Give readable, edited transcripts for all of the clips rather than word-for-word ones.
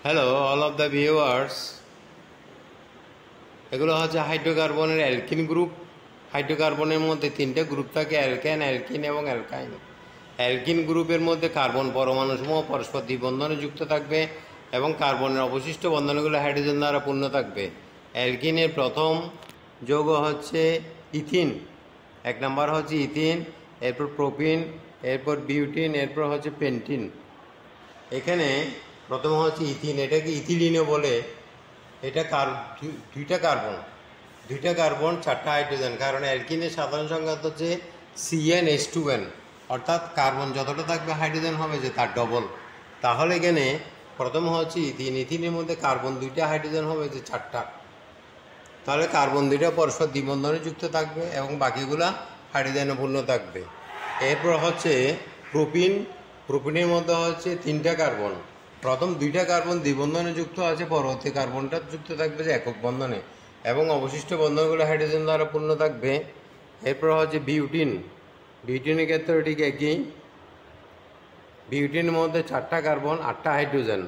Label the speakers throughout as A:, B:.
A: Hello all of the viewers. এগুলো হচ্ছে হাইড্রোকার্বনের alkyne group. হাইড্রোকার্বনের মধ্যে তিনটে গ্রুপ থাকে, অ্যালকেন, অ্যালকিন এবং অ্যালকাইন। অ্যালকিন গ্রুপের মধ্যে কার্বন পরমাণুসমূহ পরস্পর দ্বিবন্ধনে যুক্ত থাকবে এবং কার্বনের অবশিষ্ট বন্ধনগুলো হাইড্রোজেন দ্বারা পূর্ণ থাকবে। অ্যালকিনের প্রথম যৌগ হচ্ছে ইথিন, এক নাম্বার হচ্ছে ইথিন, এরপর প্রোপিন, এরপর বিউটিন, এরপর হচ্ছে পেন্টিন। এখানে প্রথম হচ্ছে ইথিন, এটাকে ইথিলিনও বলে। এটা দুইটা কার্বন চারটা হাইড্রোজেন, কারণ অ্যালকিনের সাধারণ সংখ্যা হচ্ছে CnH2n, অর্থাৎ কার্বন যতটা থাকবে হাইড্রোজেন হবে যে তার ডবল। তাহলে এখানে প্রথম হচ্ছে ইথিন, ইথিনের মধ্যে কার্বন দুইটা, হাইড্রোজেন হবে যে চারটা। তাহলে কার্বন দুইটা পরস্পর দ্বিবন্ধনে যুক্ত থাকবে এবং বাকিগুলা হাইড্রোজেনে পূর্ণ থাকবে। এরপর হচ্ছে প্রোপিন, প্রোপিনের মধ্যে হচ্ছে তিনটা কার্বন। প্রথম দুইটা কার্বন দ্বিবন্ধনে যুক্ত আছে, পরবর্তী কার্বনটা যুক্ত থাকবে যে একক বন্ধনে এবং অবশিষ্ট বন্ধনগুলো হাইড্রোজেন দ্বারা পূর্ণ থাকবে। এরপর হচ্ছে বিউটিন, বিউটিনের ক্ষেত্রে ঠিক একই। বিউটিনের মধ্যে চারটা কার্বন, আটটা হাইড্রোজেন।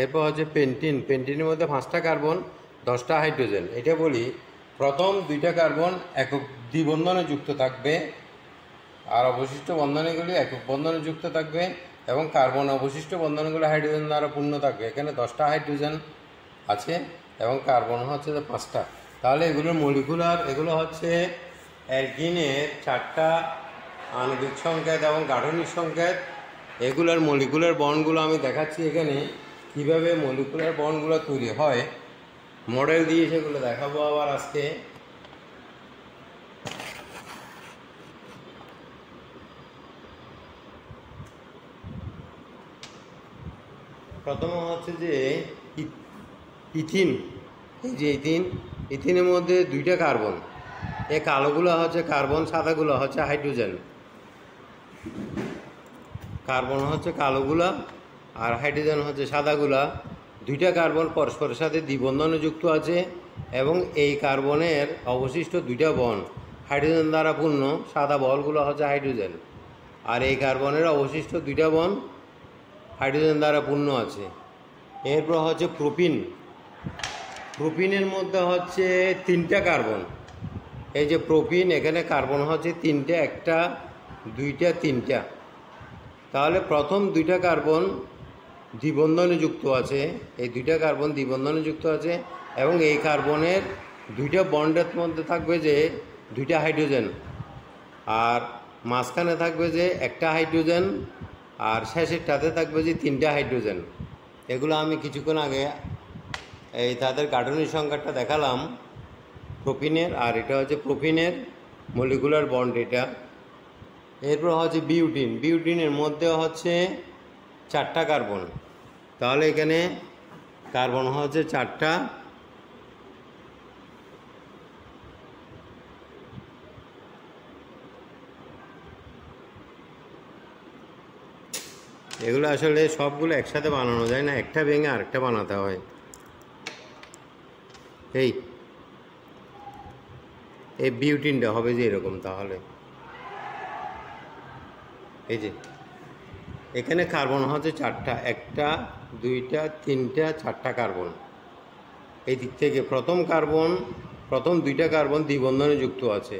A: এরপর হচ্ছে পেন্টিন, পেন্টিনের মধ্যে পাঁচটা কার্বন, 10টা হাইড্রোজেন। এটা বলি, প্রথম দুইটা কার্বন একক দ্বিবন্ধনে যুক্ত থাকবে আর অবশিষ্ট বন্ধনগুলি একক বন্ধনে যুক্ত থাকবে এবং কার্বন অবশিষ্ট বন্ধনগুলো হাইড্রোজেন দ্বারা পূর্ণ থাকবে। এখানে 10টা হাইড্রোজেন আছে এবং কার্বন হচ্ছে যে 5টা। তাহলে এগুলোর মলিকুলার, এগুলো হচ্ছে অ্যালকিনের চারটা আণবিক সংকেত এবং গাঠনিক সংকেত। এগুলোর মলিকুলার বন্ডগুলো আমি দেখাচ্ছি এখানে, কিভাবে মলিকুলার বন্ডগুলো তৈরি হয় মডেল দিয়ে, সেগুলো দেখাবো আবার আজকে। প্রথম হচ্ছে যে ইথিন, এই যে ইথিন, ইথিনের মধ্যে দুইটা কার্বন। এই কালোগুলো হচ্ছে কার্বন, সাদাগুলো হচ্ছে হাইড্রোজেন। কার্বন হচ্ছে কালোগুলা আর হাইড্রোজেন হচ্ছে সাদাগুলা। দুইটা কার্বন পরস্পরের সাথে দ্বিবন্ধনে যুক্ত আছে এবং এই কার্বনের অবশিষ্ট দুইটা বন হাইড্রোজেন দ্বারা পূর্ণ, সাদা বলগুলো হচ্ছে হাইড্রোজেন। আর এই কার্বনের অবশিষ্ট দুইটা বন হাইড্রোজেন দ্বারা পূর্ণ আছে। এরপর হচ্ছে প্রোপিন, প্রোপিনের মধ্যে হচ্ছে তিনটা কার্বন। এই যে প্রোপিন, এখানে কার্বন হচ্ছে তিনটে, একটা, দুইটা, তিনটা। তাহলে প্রথম দুইটা কার্বন দ্বিবন্ধনে যুক্ত আছে, এই দুইটা কার্বন দ্বিবন্ধনে যুক্ত আছে এবং এই কার্বনের দুইটা বন্ডের মধ্যে থাকবে যে দুইটা হাইড্রোজেন, আর মাঝখানে থাকবে যে একটা হাইড্রোজেন, আর শেষেরটাতে থাকবে যে তিনটা হাইড্রোজেন। এগুলো আমি কিছুক্ষণ আগে এই তাদের গাঠনিক সংখ্যাটা দেখালাম প্রোপিনের, আর এটা হচ্ছে প্রোপিনের মলিকুলার বন্ড এটা। এরপর হচ্ছে বিউটিন, বিউটিনের মধ্যে হচ্ছে চারটা কার্বন। তাহলে এখানে কার্বন হচ্ছে চারটা, এগুলো আসলে সবগুলো একসাথে বানানো যায় না, একটা ভেঙে আরেকটা বানাতে হয়। এই বিউটিনটা হবে যে এরকম। তাহলে এই যে এখানে কার্বন হচ্ছে চারটা, একটা, দুইটা, তিনটা, চারটা কার্বন। এই দিক থেকে প্রথম দুইটা কার্বন দ্বিবন্ধনে যুক্ত আছে।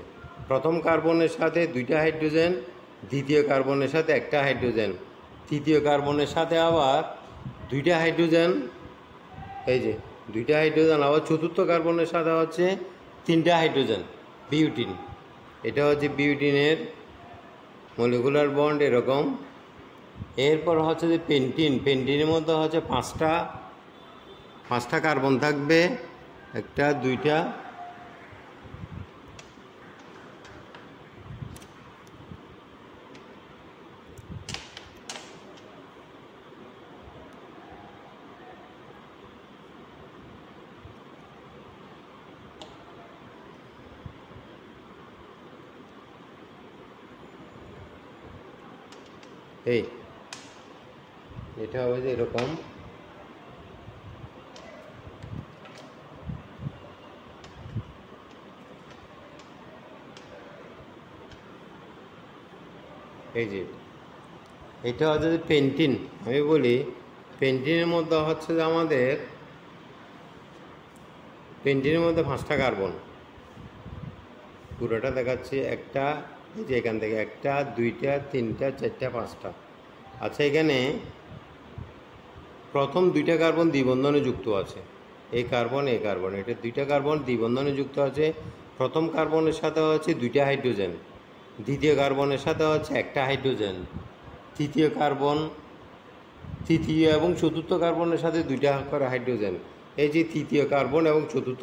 A: প্রথম কার্বনের সাথে দুইটা হাইড্রোজেন, দ্বিতীয় কার্বনের সাথে একটা হাইড্রোজেন, তৃতীয় কার্বনের সাথে আবার দুইটা হাইড্রোজেন, এই যে দুইটা হাইড্রোজেন, আবার চতুর্থ কার্বনের সাথে হচ্ছে তিনটা হাইড্রোজেন, বিউটিন। এটা হচ্ছে বিউটিনের মলিকুলার বন্ড এরকম। এরপর হচ্ছে যে পেন্টিন, পেন্টিনের মধ্যে হচ্ছে পাঁচটা কার্বন থাকবে, একটা, দুইটা, এই এটা হবে যে এরকম। এই যে এটা হচ্ছে যে পেন্টিন। আমি বলি পেন্টিনের মধ্যে হচ্ছে যে আমাদের পেন্টিনের মধ্যে 5টা কার্বন, পুরোটা দেখাচ্ছি। একটা, এই যে এখান থেকে 1টা 2টা 3টা 4টা 5টা। আচ্ছা, এখানে প্রথম 2টা কার্বন দ্বিবন্ধনে যুক্ত আছে, এই কার্বন এটা 2টা কার্বন দ্বিবন্ধনে যুক্ত আছে। প্রথম কার্বনের সাথে হচ্ছে 2টা হাইড্রোজেন, দ্বিতীয় কার্বনের সাথে হচ্ছে 1টা হাইড্রোজেন, তৃতীয় এবং চতুর্থ কার্বনের সাথে 2টা করে হাইড্রোজেন। এই যে তৃতীয় কার্বন এবং চতুর্থ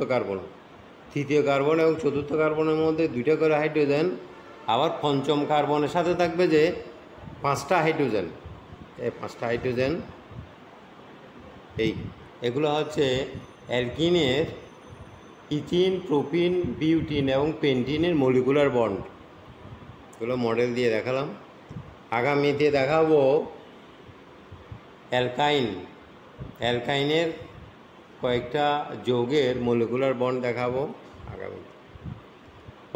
A: কার্বনের মধ্যে 2টা করে হাইড্রোজেন। আবার পঞ্চম কার্বনের সাথে থাকবে যে 5টা হাইড্রোজেন। এই 5টা হাইড্রোজেন এগুলো হচ্ছে অ্যালকিনের ইথিন, প্রোপিন, বিউটিন এবং পেন্টিনের মলিকুলার বন্ড। এগুলো মডেল দিয়ে দেখালাম। আগামীতে দেখাবো অ্যালকাইনের কয়েকটা যৌগের মলিকুলার বন্ড দেখাবো আগামীতে।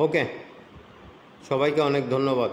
A: ওকে, সবাইকে অনেক ধন্যবাদ।